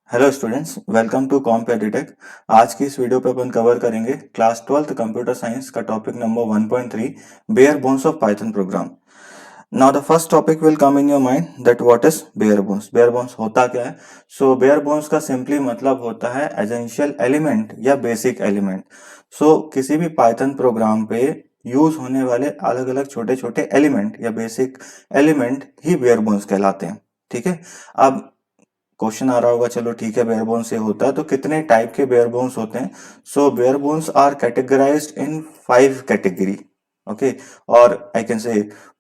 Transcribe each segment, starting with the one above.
Hello students, welcome to Competitech. आज की इस वीडियो पे अपन कवर करेंगे क्लास 12th कंप्यूटर साइंस का topic number 1.3 bare bones of Python program. Now the first topic will come in your mind that what is bare bones. Bare bones होता क्या है? सो बेयर बोन्स का simply मतलब होता है essential element या basic element. So किसी भी पाइथन प्रोग्राम पे यूज होने वाले अलग अलग छोटे छोटे एलिमेंट या बेसिक एलिमेंट ही बेयर बोन्स कहलाते हैं। ठीक है। अब क्वेश्चन आ रहा होगा, चलो ठीक है, बेयर बोन्स ये होता है तो कितने टाइप के बेयर बोन्स होते हैं? So bare bones are categorized in 5 category. Okay. और I can say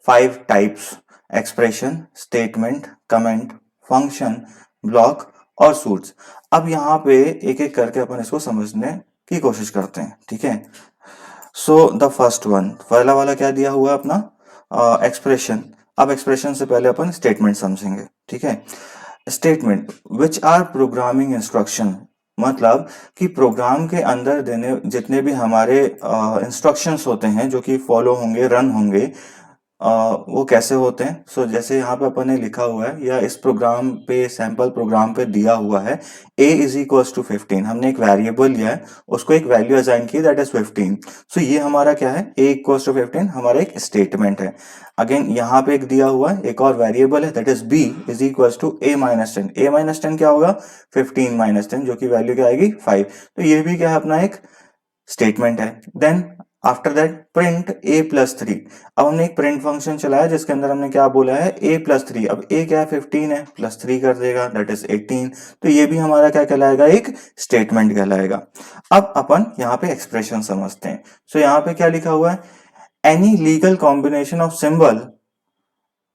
5 types: expression, statement, comment, function, block और सूट्स। अब यहाँ पे एक एक करके अपन इसको समझने की कोशिश करते हैं। ठीक है। सो द फर्स्ट वन, पहला वाला क्या दिया हुआ है अपना? एक्सप्रेशन। अब एक्सप्रेशन से पहले अपन स्टेटमेंट समझेंगे। ठीक है। Statement which R programming instruction, मतलब कि प्रोग्राम के अंदर देने जितने भी हमारे इंस्ट्रक्शंस होते हैं जो कि फॉलो होंगे, रन होंगे, वो कैसे होते हैं? सो जैसे यहाँ पे अपन ने लिखा हुआ है या इस प्रोग्राम पे, सैंपल प्रोग्राम पे दिया हुआ है a इज इक्वल्स टू 15। हमने एक वेरिएबल लिया है, उसको एक वैल्यू असाइन की, दैट इज 15। सो ये हमारा क्या है? a इक्वल्स टू 15 हमारा एक स्टेटमेंट है। अगेन यहाँ पे एक दिया हुआ है, एक और वेरिएबल है, that is b is equals to a minus 10। a minus 10 क्या होगा? 15 माइनस 10, जो कि वैल्यू क्या आएगी? 5। तो ये भी क्या है? अपना एक स्टेटमेंट है। Then after that print a plus 3। अब हमने एक प्रिंट फंक्शन चलाया जिसके अंदर हमने क्या बोला है? a plus 3। अब a क्या है? 15 है, प्लस 3 कर देगा, दैट इज 18। तो ये भी हमारा क्या कहलाएगा? एक स्टेटमेंट कहलाएगा। अब अपन यहाँ पे एक्सप्रेशन समझते हैं। सो यहाँ पे क्या लिखा हुआ है? Any legal combination of symbol,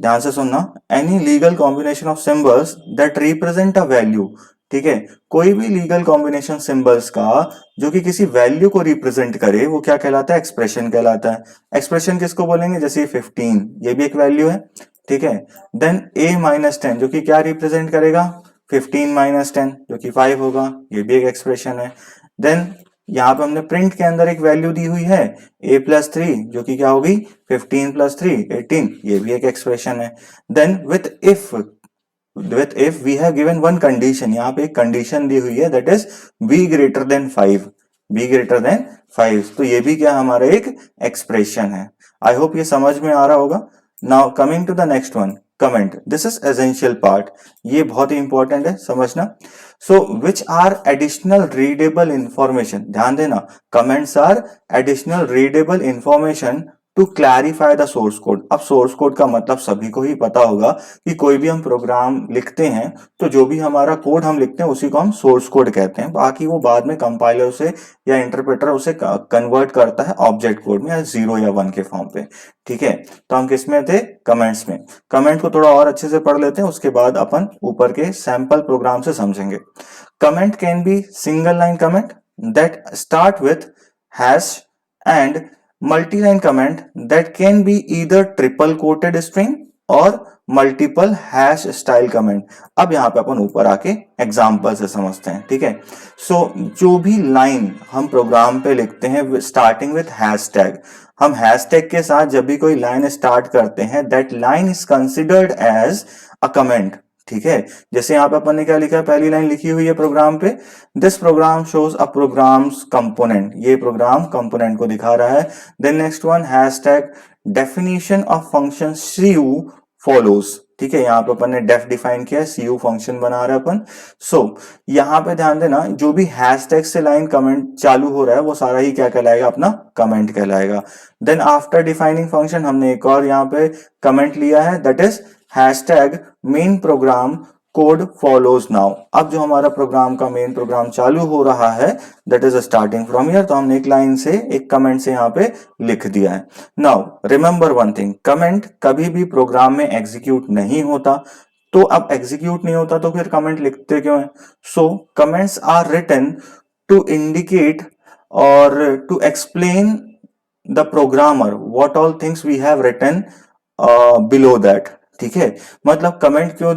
ध्यान से सुनना, any legal combination of symbols that represent a value. ठीक है। कोई भी लीगल कॉम्बिनेशन सिंबल्स का जो कि किसी वैल्यू को रिप्रेजेंट करे, वो क्या कहलाता है? एक्सप्रेशन कहलाता है। एक्सप्रेशन किसको बोलेंगे? जैसे 15, ये भी एक वैल्यू है। ठीक है। देन a माइनस 10 जो कि क्या रिप्रेजेंट करेगा? 15 माइनस 10 जो कि 5 होगा, ये भी एक एक्सप्रेशन है। देन यहाँ पे हमने प्रिंट के अंदर एक वैल्यू दी हुई है a प्लस 3 जो कि क्या होगी? 15 प्लस 3 18, ये भी एक एक्सप्रेशन है। Then with if we have given one condition, यहाँ पे एक कंडीशन दी हुई है, that is b greater than 5। b greater than 5, तो ये भी क्या हमारा एक एक्सप्रेशन है। आई होप ये समझ में आ रहा होगा। Now coming to the next one, comment. This is essential part, ये बहुत ही इंपॉर्टेंट है समझना। So which are additional readable information, ध्यान देना, comments are additional readable information to clarify the source code. अब सोर्स कोड का मतलब सभी को ही पता होगा कि कोई भी हम प्रोग्राम लिखते हैं तो जो भी हमारा कोड हम लिखते हैं उसी को हम सोर्स कोड कहते हैं। बाकी वो बाद में कंपाइलर उसे या इंटरप्रेटर उसे कन्वर्ट करता है ऑब्जेक्ट कोड में, या 0 या 1 के फॉर्म पे। ठीक है। तो हम किस में थे? कमेंट्स में। कमेंट को थोड़ा और अच्छे से पढ़ लेते हैं, उसके बाद अपन ऊपर के सैंपल प्रोग्राम से समझेंगे। Comment can be single line comment that start with hash and multi-line comment that can be either triple quoted string और मल्टीपल हैश स्टाइल कमेंट। अब यहाँ पे अपन ऊपर आके एग्जाम्पल से समझते हैं। ठीक है। सो जो भी लाइन हम प्रोग्राम पे लिखते हैं स्टार्टिंग विथ हैशटैग, हम हैशटैग के साथ जब भी कोई लाइन स्टार्ट करते हैं, that line is considered as a comment. ठीक है। जैसे यहाँ पे अपन ने क्या लिखा है? पहली लाइन लिखी हुई है प्रोग्राम पे, this program shows a programs component, ये प्रोग्राम कंपोनेंट को दिखा रहा है। Then next one, hashtag definition of function cu follows. ठीक है। यहाँ पे अपन ने डेफ डिफाइन किया है, cu फंक्शन बना रहा है अपन। सो यहाँ पे ध्यान देना, जो भी हैशटैग से लाइन कमेंट चालू हो रहा है वो सारा ही क्या कहलाएगा? अपना कमेंट कहलाएगा। देन आफ्टर डिफाइनिंग फंक्शन हमने एक और यहाँ पे कमेंट लिया है, that is hashtag main program code follows now. अब जो हमारा प्रोग्राम का मेन प्रोग्राम चालू हो रहा है, that is starting from here, तो हमने एक लाइन से, एक कमेंट से यहाँ पे लिख दिया है। Now remember one thing, comment कभी भी प्रोग्राम में एग्जीक्यूट नहीं होता। तो अब एग्जीक्यूट नहीं होता तो फिर कमेंट लिखते क्यों है? So comments are written to indicate और to explain the programmer what all things we have written below that. ठीक है, मतलब कमेंट क्यों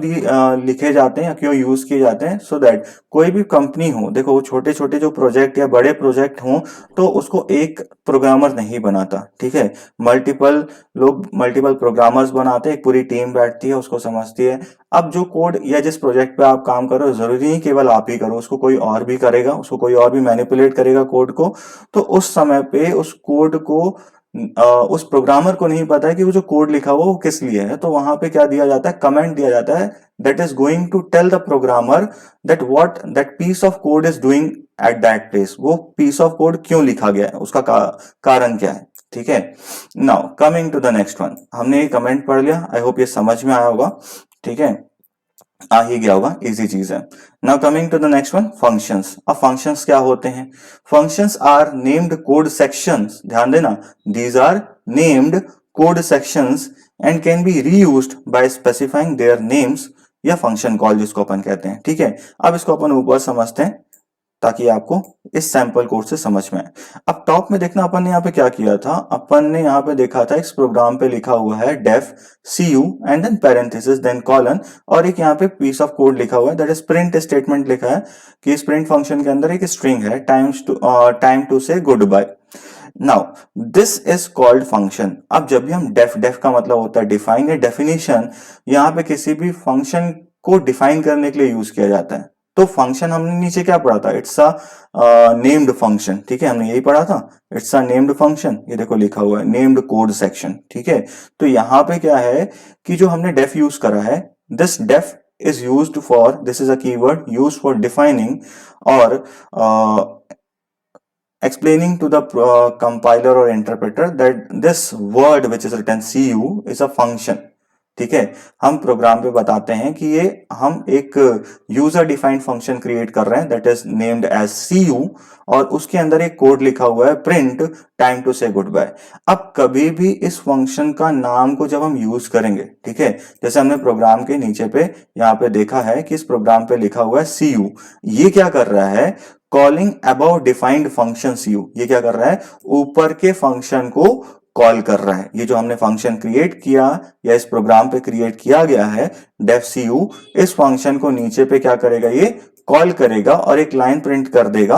लिखे जाते हैं या क्यों यूज किए जाते हैं, सो दैट कोई भी कंपनी हो, देखो वो छोटे छोटे जो प्रोजेक्ट या बड़े प्रोजेक्ट हो तो उसको एक प्रोग्रामर नहीं बनाता, ठीक है, मल्टीपल लोग मल्टीपल प्रोग्रामर्स बनाते हैं, एक पूरी टीम बैठती है उसको समझती है। अब जो कोड या जिस प्रोजेक्ट पे आप काम करो जरूरी नहीं केवल आप ही करो, उसको कोई और भी करेगा, उसको कोई और भी मैनिपुलेट करेगा कोड को। तो उस समय पे उस कोड को उस प्रोग्रामर को नहीं पता है कि वो जो कोड लिखा हुआ वो किस लिए है, तो वहां पे क्या दिया जाता है, कमेंट दिया जाता है that is going to tell the programmer that what that piece of code is doing at that place, वो पीस ऑफ कोड क्यों लिखा गया है, उसका कारण क्या है, ठीक है। Now coming to the next one, हमने ये कमेंट पढ़ लिया, आई होप ये समझ में आया होगा, ठीक है, आ ही गया होगा, इजी चीज है। Now coming to the next one, functions. अब फंक्शंस क्या होते हैं, functions are named code sections, ध्यान देना, these are named code sections and can be reused by specifying their names, या फंक्शन कॉल जिसको अपन कहते हैं, ठीक है। अब इसको अपन ऊपर समझते हैं ताकि आपको इस सैंपल कोड से समझ में आए। अब टॉप में देखना, अपन ने यहाँ पे क्या किया था, अपन ने यहाँ पे देखा था इस प्रोग्राम पे लिखा हुआ है def cu and then parenthesis then colon, और एक यहाँ पे पीस ऑफ कोड लिखा हुआ है दैट इज प्रिंट स्टेटमेंट लिखा है कि इस प्रिंट फंक्शन के अंदर एक स्ट्रिंग है time to say good bye. Now this is called function. अब जब भी हम डेफ का मतलब होता है डिफाइन या डेफिनेशन, यहाँ पे किसी भी फंक्शन को डिफाइन करने के लिए यूज किया जाता है। तो फंक्शन हमने नीचे क्या पढ़ा था, इट्स अ नेम्ड फंक्शन, ठीक है, हमने यही पढ़ा था, इट्स अ नेम्ड फंक्शन, ये देखो लिखा हुआ है नेम्ड कोड सेक्शन, ठीक है। तो यहाँ पे क्या है कि जो हमने डेफ यूज करा है, this def is used for, this is a keyword used for defining or explaining to the compiler or interpreter that this word which is written cu is a function, ठीक है। हम programme पे बताते हैं कि ये हम एक यूजर डिफाइंड फंक्शन क्रिएट कर रहे हैं that is named as cu, और उसके अंदर एक कोड लिखा हुआ है print time to say good bye. अब कभी भी इस फंक्शन का नाम को जब हम यूज करेंगे, ठीक है, जैसे हमने प्रोग्राम के नीचे पे यहाँ पे देखा है कि इस प्रोग्राम पे लिखा हुआ है cu, ये क्या कर रहा है, calling about defined function cu, ये क्या कर रहा है, ऊपर के फंक्शन को कॉल कर रहा है। ये जो हमने फंक्शन क्रिएट किया या इस प्रोग्राम पे क्रिएट किया गया है डेफ cu, इस फंक्शन को नीचे पे क्या करेगा, ये कॉल करेगा और एक लाइन प्रिंट कर देगा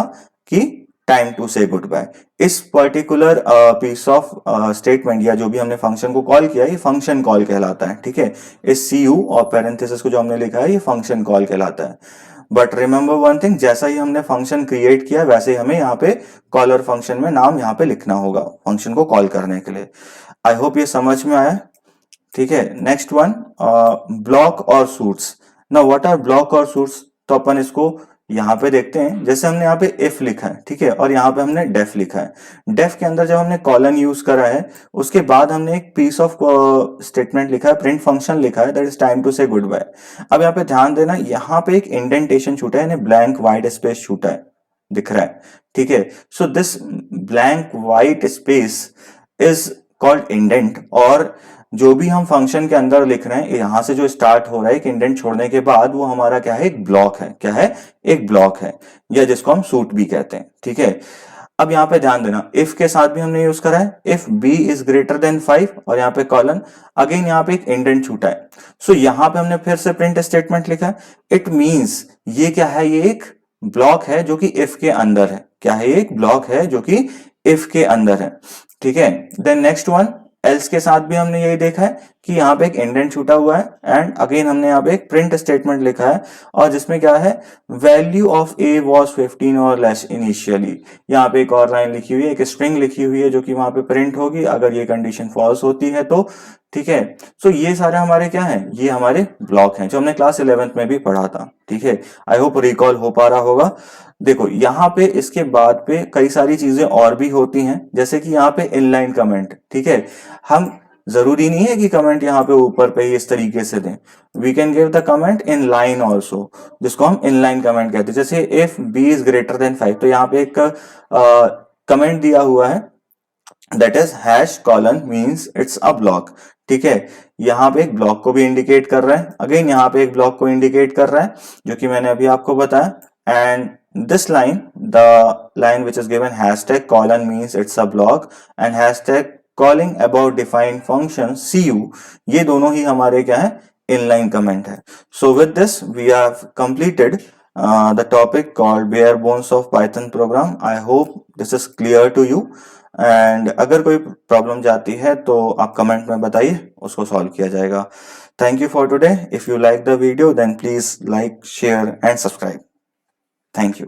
कि time to say good bye. इस पर्टिकुलर पीस ऑफ स्टेटमेंट या जो भी हमने फंक्शन को कॉल किया, ये फंक्शन कॉल कहलाता है, ठीक है। इस cu और पैरेंथेसिस को जो हमने लिखा है ये फंक्शन कॉल कहलाता है। बट रिमेंबर वन थिंग, जैसा ही हमने फंक्शन क्रिएट किया वैसे ही हमें यहाँ पे कॉलर फंक्शन में नाम यहाँ पे लिखना होगा फंक्शन को कॉल करने के लिए। आई होप ये समझ में आया, ठीक है। नेक्स्ट वन, ब्लॉक और suits. Now what R block और सूट्स, तो अपन इसको यहाँ पे देखते हैं। जैसे हमने यहाँ पे इफ लिखा है, ठीक है, और यहाँ पे हमने डेफ लिखा है। डेफ के अंदर जब हमने कॉलन यूज करा है उसके बाद हमने एक पीस ऑफ स्टेटमेंट लिखा है, प्रिंट फंक्शन लिखा है that is time to say good bye. अब यहाँ पे ध्यान देना, यहाँ पे एक इंडेंटेशन छूटा है, ब्लैंक व्हाइट स्पेस छूटा है, दिख रहा है, ठीक है। So this blank white space is called indent, और जो भी हम फंक्शन के अंदर लिख रहे हैं यहां से जो स्टार्ट हो रहा है एक इंडेंट छोड़ने के बाद, वो हमारा क्या है, एक ब्लॉक है। क्या है, एक ब्लॉक है, या जिसको हम सूट भी कहते हैं, ठीक है। अब यहाँ पे ध्यान देना, इफ के साथ भी हमने यूज करा है if b is greater than 5, और यहाँ पे कॉलन, अगेन यहाँ पे एक इंडेंट छूटा है। सो यहाँ पे हमने फिर से प्रिंट स्टेटमेंट लिखा है। इट मींस ये क्या है, ये एक ब्लॉक है जो कि इफ के अंदर है। क्या है, एक ब्लॉक है जो कि इफ के अंदर है, ठीक है। देन नेक्स्ट वन, एल्स के साथ भी हमने यही देखा है कि यहाँ पे एक इंडेंट छूटा हुआ है, एंड अगेन हमने यहाँ पे एक प्रिंट स्टेटमेंट लिखा है, और जिसमें क्या है, वैल्यू ऑफ a was 15 और लेस इनिशियली। यहाँ पे एक और लाइन लिखी हुई है, एक स्ट्रिंग लिखी हुई है जो कि वहां पे प्रिंट होगी अगर ये कंडीशन फॉल्स होती है तो, ठीक है। सो ये सारे हमारे क्या है, ये हमारे ब्लॉक हैं जो हमने क्लास 11th में भी पढ़ा था, ठीक है। आई होप रिकॉल हो पा रहा होगा। देखो यहाँ पे इसके बाद पे कई सारी चीजें और भी होती हैं, जैसे कि यहाँ पे इनलाइन कमेंट, ठीक है। हम जरूरी नहीं है कि कमेंट यहाँ पे ऊपर पे ही इस तरीके से दें, we can give the comment in line also, जिसको हम इनलाइन कमेंट कहते हैं। जैसे if b is greater than 5, तो यहाँ पे एक कमेंट दिया हुआ है that is hash colon means it's a block, ठीक है। यहाँ पे एक ब्लॉक को भी इंडिकेट कर रहा है, अगेन यहाँ पे एक ब्लॉक को इंडिकेट कर रहा है जो कि मैंने अभी आपको बताया। And this line, the line which is given hashtag colon means it's a block, and hashtag calling about defined function CU, ये दोनों ही हमारे क्या है, इनलाइन कमेंट है. So with this we have completed the topic called bare bones of Python program. I hope this is clear to you. And अगर कोई problem जाती है तो आप कमेंट में बताइए, उसको सॉल्व किया जाएगा. Thank you for today. If you like the video then please like, share and subscribe. Thank you.